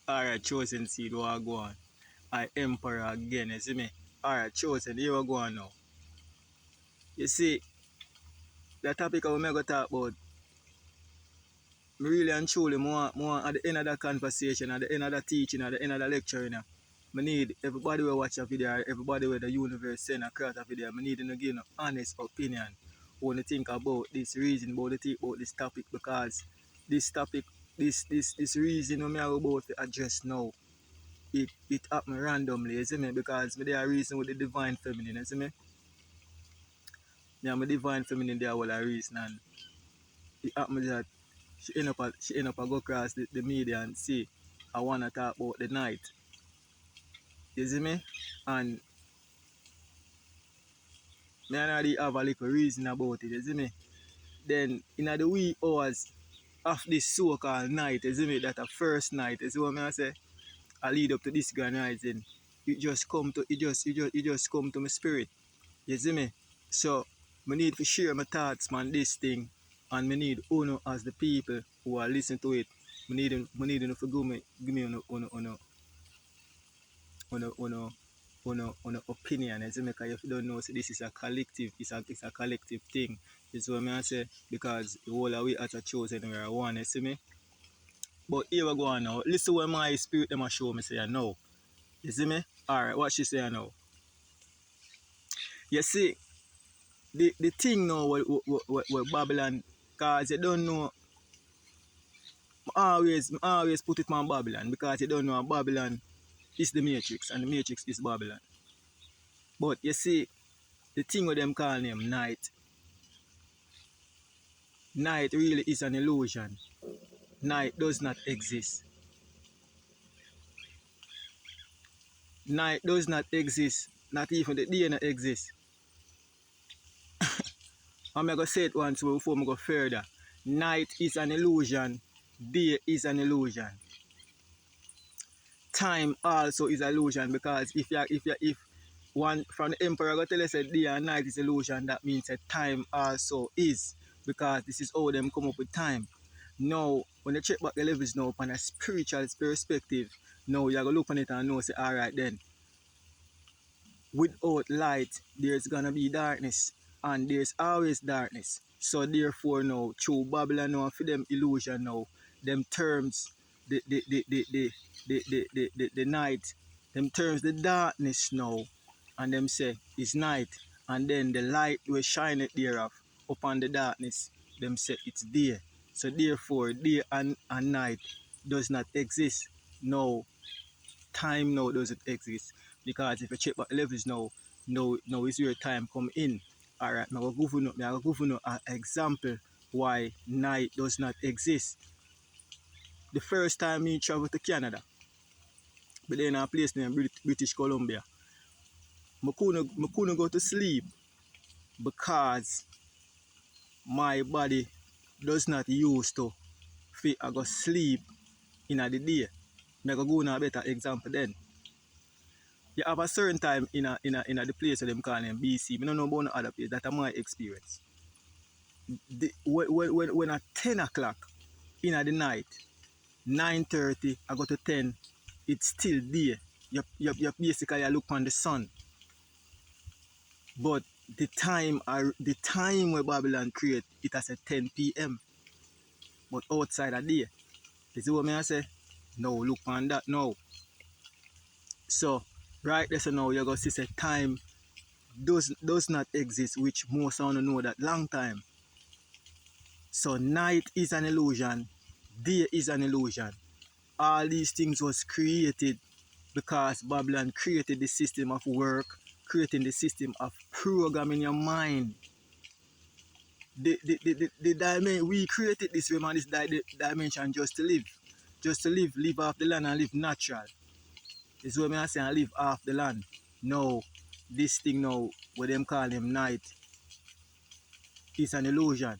Alright, chosen seed, what I go on? I emperor again, you see me? Alright, chosen, here we go on now. You see, the topic I going to talk about, me really and truly more at the end of the conversation, at the end of the teaching, at the end of the lecture, you know. I need everybody will watch a video, everybody with the universe send across a video, I need to give an honest opinion when you think about this reason, about this topic, because this topic, this reason I'm about to address now, it happened randomly, you see me, because there are reason with the divine feminine, you see me? Yeah, my divine feminine there will a reason, and it happened that she end up go across the media and see I wanna talk about the night. You see me? And me already have a little reason about it, you see me? Then in the wee hours of this so-called night, you see me, that a first night, you see what I say? I lead up to this grand rising. It just come to my spirit. You see me? So I need to share my thoughts on this thing, and I need uno as the people who are listening to it. I need you to give me uno opinion. You see me? Because if you don't know, so this is a collective. It's a collective thing. It's what I say, because the whole of we as a chosen we are one. You see me? But here we go on now. Listen what my spirit them a show me say now. You see me? Alright, what she say now? You see, the thing now with Babylon, because you don't know, I always put it on Babylon, because you don't know Babylon is the Matrix and the Matrix is Babylon. But you see, the thing with them calling him night really is an illusion. Night does not exist. Night does not exist. Not even the day not exist. I'm going to say it once before I go further. Night is an illusion. Day is an illusion. Time also is an illusion, because if one from the emperor go tell us that day and night is illusion, that means that time also is, because this is how them come up with time. Now, when you check back the levels now from a spiritual perspective, now you're going to look on it and know, say, alright then, without light, there's going to be darkness, and there's always darkness. So therefore now, through Babylon now, for them illusion now, them terms, the night, them terms the darkness now, and them say it's night, and then the light will shine it thereof upon the darkness, them say it's day. So therefore, day and night does not exist. No, time now doesn't exist, because if you check back levels now is where time come in. Alright, I'm going to give you an example why night does not exist. The first time me travel to Canada, but then a place named British Columbia, I couldn't go to sleep because my body does not used to fit I go sleep in the day. I go give you a better example then. You have a certain time in the place that them call them BC. I don't know about no other place. That's my experience. When at 10 o'clock in the night, 9:30, I go to 10, it's still day. You basically look on the sun. But the time where Babylon create, it has a 10 p.m. But outside a day. You see what I say? No, look on that now. So, right there, so now you're going to see time does not exist, which most of you know that long time. So night is an illusion, day is an illusion. All these things was created because Babylon created the system of work, creating the system of programming your mind. The dimension, we created this room and this dimension just to live off the land and live natural. This is what I say, and live off the land. No, this thing now, what them call him night, is an illusion.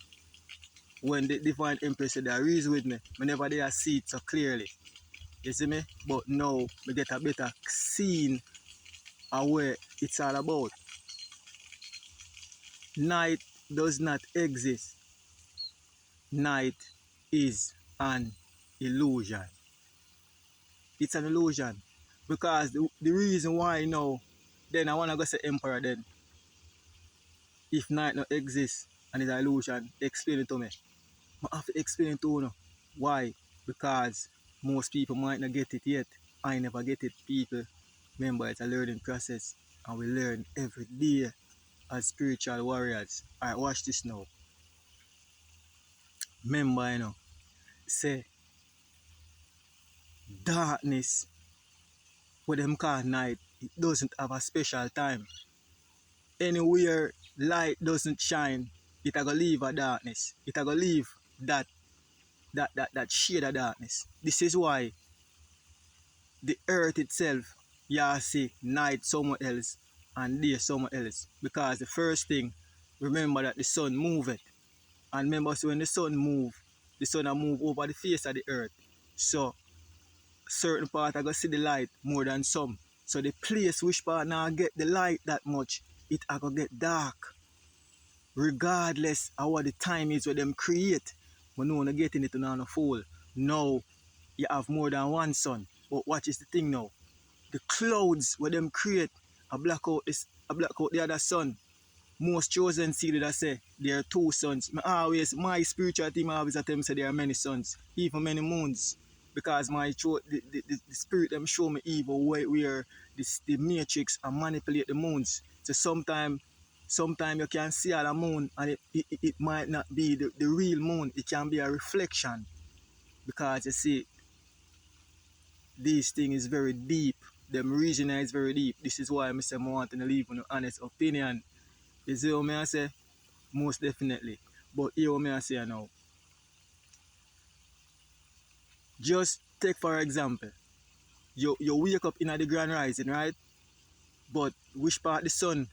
When the divine empress said that reason with me, whenever they see it so clearly. You see me? But now I get a better scene of where it's all about. Night does not exist. Night is an illusion. It's an illusion. Because the reason why now, then I want to go say emperor then. If night not exists and it's an illusion, explain it to me. I have to explain it to you. Why? Because most people might not get it yet. I never get it, people. Remember, it's a learning process and we learn every day as spiritual warriors. Alright, watch this now. Remember, say darkness, what them call night, it doesn't have a special time. Anywhere light doesn't shine, it a go leave a darkness. It a go leave that shade of darkness. This is why the earth itself, you see night somewhere else and day somewhere else. Because the first thing, remember that the sun moveth. And remember, so when the sun move, the sun will move over the face of the earth. So certain part are going to see the light more than some. So the place which part now get the light that much, it are going to get dark. Regardless of what the time is where them create. When no one getting it on a fool. Now you have more than one sun. But what is the thing now? The clouds where them create a black out the other sun. Most chosen seed that say there are two suns. My spiritual team always at them say there are many suns, even many moons. Because the spirit them show me evil where the matrix and manipulate the moons. So sometimes you can see a moon and it might not be the real moon. It can be a reflection. Because you see, this thing is very deep. Them reason is very deep. This is why I say I want to leave an honest opinion. You see what I say? Most definitely. But here what I say now. Just take for example, you wake up in the grand rising, right? But which part the sun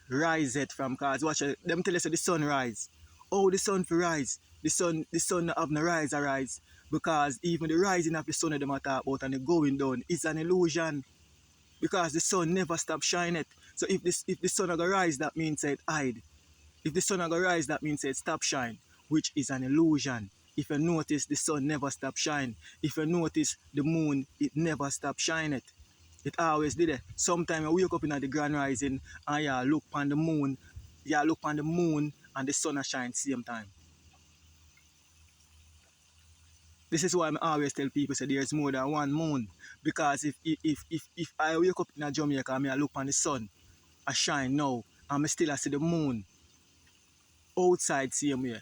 riseth from? Because watch them tell us the sun rise. Oh, the sun for rise. The sun not have no rise or rise. Because even the rising of the sun that them talk about and the going down is an illusion. Because the sun never stop shining. So if the sun are gonna rise, that means it hide. If the sun are gonna rise, that means it stop shine, which is an illusion. If you notice, the sun never stop shine. If you notice, the moon, it never stop shining. It always did it. Sometimes you wake up in the grand rising and you look on the moon, and the sun shine same time. This is why I always tell people say there's more than one moon. Because if I wake up in Jamaica and I look on the sun, I shine now, and I still see the moon outside same way.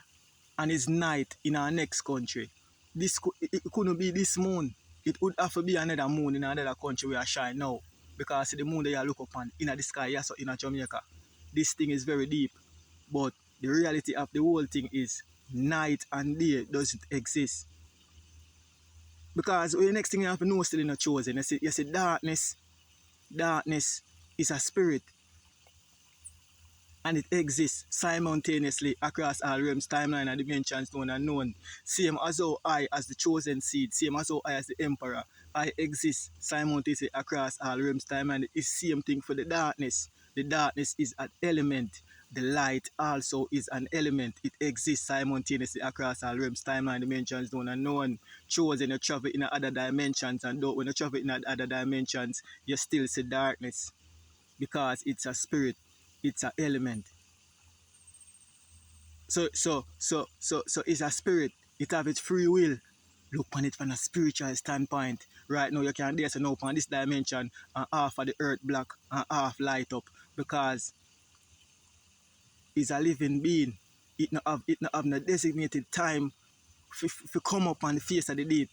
And it's night in our next country. It couldn't be this moon. It would have to be another moon in another country where I shine now. Because the moon that you look upon in the sky, yes, in Jamaica. This thing is very deep. But the reality of the whole thing is night and day doesn't exist. Because the next thing you have to know still in the chosen, you see darkness is a spirit. And it exists simultaneously across all realms, timeline, and dimensions known and unknown. Same as how I, as the chosen seed, same as how I, as the emperor, I exist simultaneously across all realms, timeline. It's the same thing for the darkness. The darkness is an element. The light also is an element. It exists simultaneously across all realms, timeline, dimensions known and unknown. Chosen, you travel in other dimensions, and when you travel in other dimensions, you still see darkness. Because it's a spirit. It's an element. So it's a spirit. It have its free will. Look on it from a spiritual standpoint. Right now you can dare say no on this dimension and half of the earth black and half light up. Because it's a living being. It not have no designated time to come up on the face of the deep.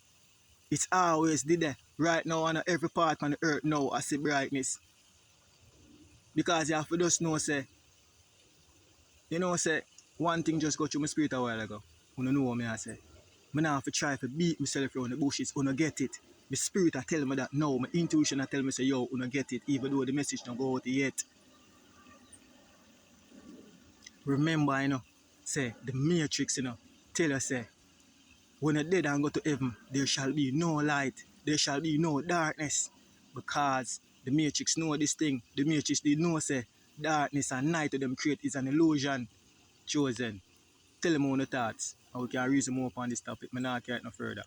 It's always there. Right now on every part on the earth now I see brightness. Because you have to just know say one thing just got through my spirit a while ago. You know what I say. I don't have to try to beat myself around the bushes. You get it. My spirit I tell me that no. My intuition I tell me say yo, you get it. Even though the message don't go out yet. Remember, say the matrix, tell us say when you're dead and go to heaven, there shall be no light. There shall be no darkness. Because the matrix know this thing. The matrix they know say darkness and night to them create is an illusion. Chosen. Tell them all the thoughts and we can reason more upon this topic. I not care no further.